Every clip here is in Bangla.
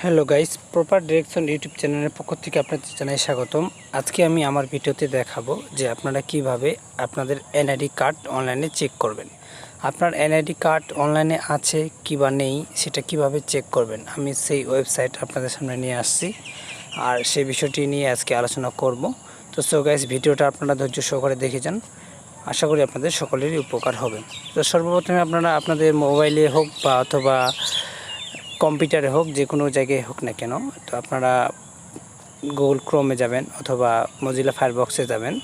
Hello guys, proper direction YouTube চ্যানেলের পক্ষ থেকে আপনাদের জানাই স্বাগতম। আজকে আমি আমার ভিডিওতে দেখাবো যে আপনারা কিভাবে আপনাদের এনআইডি কার্ড অনলাইনে চেক করবেন। আপনার এনআইডি কার্ড অনলাইনে আছে কি বা নেই সেটা কিভাবে চেক করবেন, আমি সেই ওয়েবসাইট আপনাদের সামনে নিয়ে আসছি আর সেই বিষয়টি নিয়ে আজকে আলোচনা করব। তো সো গাইস, ভিডিওটা আপনারা ধৈর্য সহকারে দেখে যান, আশা করি আপনাদের সকলেরই উপকার হবে। তো সর্বপ্রথমে আপনারা আপনাদের মোবাইলে হোক বা অথবা কম্পিউটারে হোক, যে কোনো জায়গায় হোক না কেন, তো আপনারা গুগল ক্রোমে যাবেন অথবা মজিলা ফায়ারবক্সে যাবেন।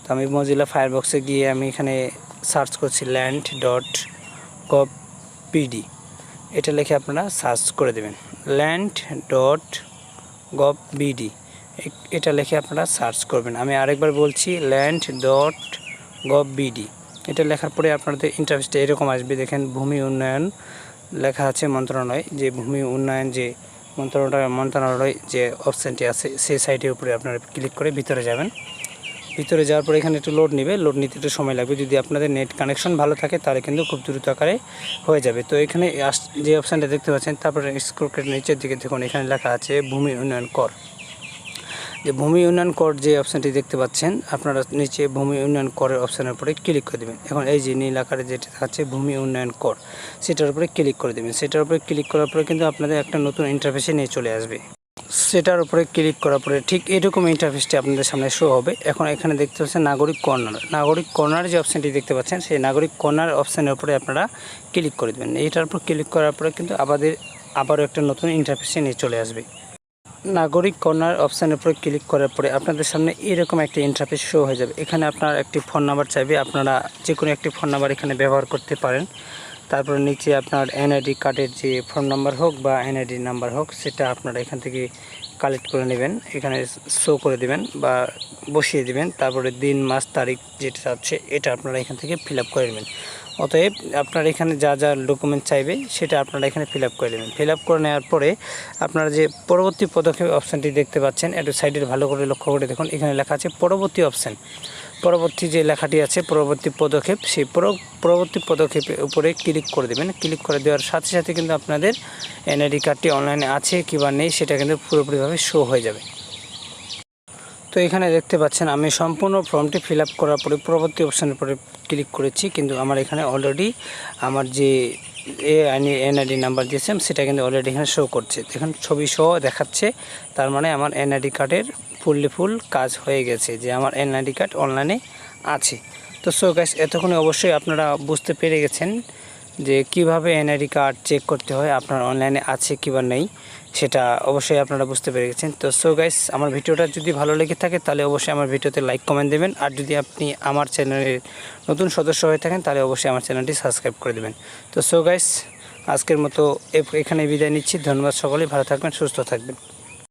তো আমি মজিলা ফায়ারবক্সে গিয়ে আমি এখানে সার্চ করছি land.gov.bd, এটা লিখে আপনারা সার্চ করে দেবেন। land.gov.bd এটা লিখে আপনারা সার্চ করবেন। আমি আরেকবার বলছি, land.gov.bd এটা লেখার পরে আপনাদের ইন্টারফেসটা এরকম আসবে। দেখেন, ভূমি উন্নয়ন লেখা আছে মন্ত্রণালয়, যে ভূমি উন্নয়ন যে মন্ত্রণালয় যে অপশানটি আছে সেই সাইটের উপরে আপনারা ক্লিক করে ভিতরে যাবেন। ভিতরে যাওয়ার পরে এখানে একটু লোড নেবে, লোড নিতে একটু সময় লাগবে। যদি আপনাদের নেট কানেকশন ভালো থাকে তাহলে কিন্তু খুব দ্রুত আকারে হয়ে যাবে। তো এখানে যে অপশানটা দেখতে পাচ্ছেন, তারপরে স্ক্রল করে নিচের দিকে দেখুন, এখানে লেখা আছে ভূমি উন্নয়ন কর। যে ভূমি উন্নয়ন কর যে অপশানটি দেখতে পাচ্ছেন, আপনারা নিচে ভূমি উন্নয়ন করের অপশানের উপরে ক্লিক করে দেবেন। এখন এই যে নীল আকারে যেটা দেখাচ্ছে ভূমি উন্নয়ন কর, সেটার উপরে ক্লিক করে দেবেন। সেটার উপরে ক্লিক করার পরে কিন্তু আপনাদের একটা নতুন ইন্টারফেসে নিয়ে চলে আসবে। সেটার উপরে ক্লিক করার পরে ঠিক এরকম ইন্টারফেসটি আপনাদের সামনে শো হবে। এখন এখানে দেখতে পাচ্ছেন নাগরিক কর্নার যে অপশানটি দেখতে পাচ্ছেন, সেই নাগরিক কর্নার অপশানের উপরে আপনারা ক্লিক করে দেবেন। এটার উপর ক্লিক করার পরে কিন্তু আবারও একটা নতুন ইন্টারফেসে নিয়ে চলে আসবে। নাগরিক কর্নার অপশানের উপরে ক্লিক করার পরে আপনাদের সামনে এরকম একটা ইন্টারফেস শো হয়ে যাবে। এখানে আপনার একটি ফোন নাম্বার চাইবে, আপনারা যে কোনো একটি ফোন নাম্বার এখানে ব্যবহার করতে পারেন। তারপরে নিচে আপনার এনআইডি কার্ডের যে ফোন নাম্বার হোক বা এনআইডি নাম্বার হোক, সেটা আপনারা এখান থেকে কালেক্ট করে নেবেন, এখানে শো করে দেবেন বা বসিয়ে দেবেন। তারপরে দিন, মাস, তারিখ যেটা আছে এটা আপনারা এখান থেকে ফিল আপ করে নেবেন। অতএব আপনার এখানে যা যা ডকুমেন্ট চাইবে সেটা আপনারা এখানে ফিল আপ করে নেবেন। ফিল আপ করে নেওয়ার পরে আপনারা যে পরবর্তী পদক্ষেপ অপশানটি দেখতে পাচ্ছেন, একটু সাইডের ভালো করে লক্ষ্য করে দেখুন, এখানে লেখা আছে পরবর্তী অপশান। পরবর্তী যে লেখাটি আছে পরবর্তী পদক্ষেপ, সেই পরবর্তী পদক্ষেপের উপরে ক্লিক করে দেবেন। ক্লিক করে দেওয়ার সাথে সাথে কিন্তু আপনাদের এনআইডি কার্ডটি অনলাইনে আছে কি বা নেই সেটা কিন্তু পুরোপুরিভাবে শো হয়ে যাবে। তো এখানে দেখতে পাচ্ছেন আমি সম্পূর্ণ ফর্মটি ফিল আপ করার পরে পরবর্তী অপশানের উপরে ক্লিক করেছি, কিন্তু আমার এখানে অলরেডি আমার যে এনআইডি নাম্বার দিয়েছিলাম সেটা কিন্তু অলরেডি এখানে শো করছে। দেখুন, ছবি সহ দেখাচ্ছে, তার মানে আমার এনআইডি কার্ডের ফুল কাজ হয়ে গেছে, যে আমার এনআইডি কার্ড অনলাইনে আছে। তো সো গাইস, এতক্ষণে অবশ্যই আপনারা বুঝতে পেরে গেছেন যে কিভাবে এনআইডি কার্ড চেক করতে হয়, আপনার অনলাইনে আছে কি বা নেই সেটা অবশ্যই আপনারা বুঝতে পেরে গেছেন। তো সো গাইস, আমার ভিডিওটা যদি ভালো লেগে থাকে তাহলে অবশ্যই আমার ভিডিওতে লাইক কমেন্ট দেবেন, আর যদি আপনি আমার চ্যানেলের নতুন সদস্য হয়ে থাকেন তাহলে অবশ্যই আমার চ্যানেলটি সাবস্ক্রাইব করে দেবেন। তো সো গাইস, আজকের মতো এখানে বিদায় নিচ্ছি। ধন্যবাদ, সকলেই ভালো থাকবেন, সুস্থ থাকবেন।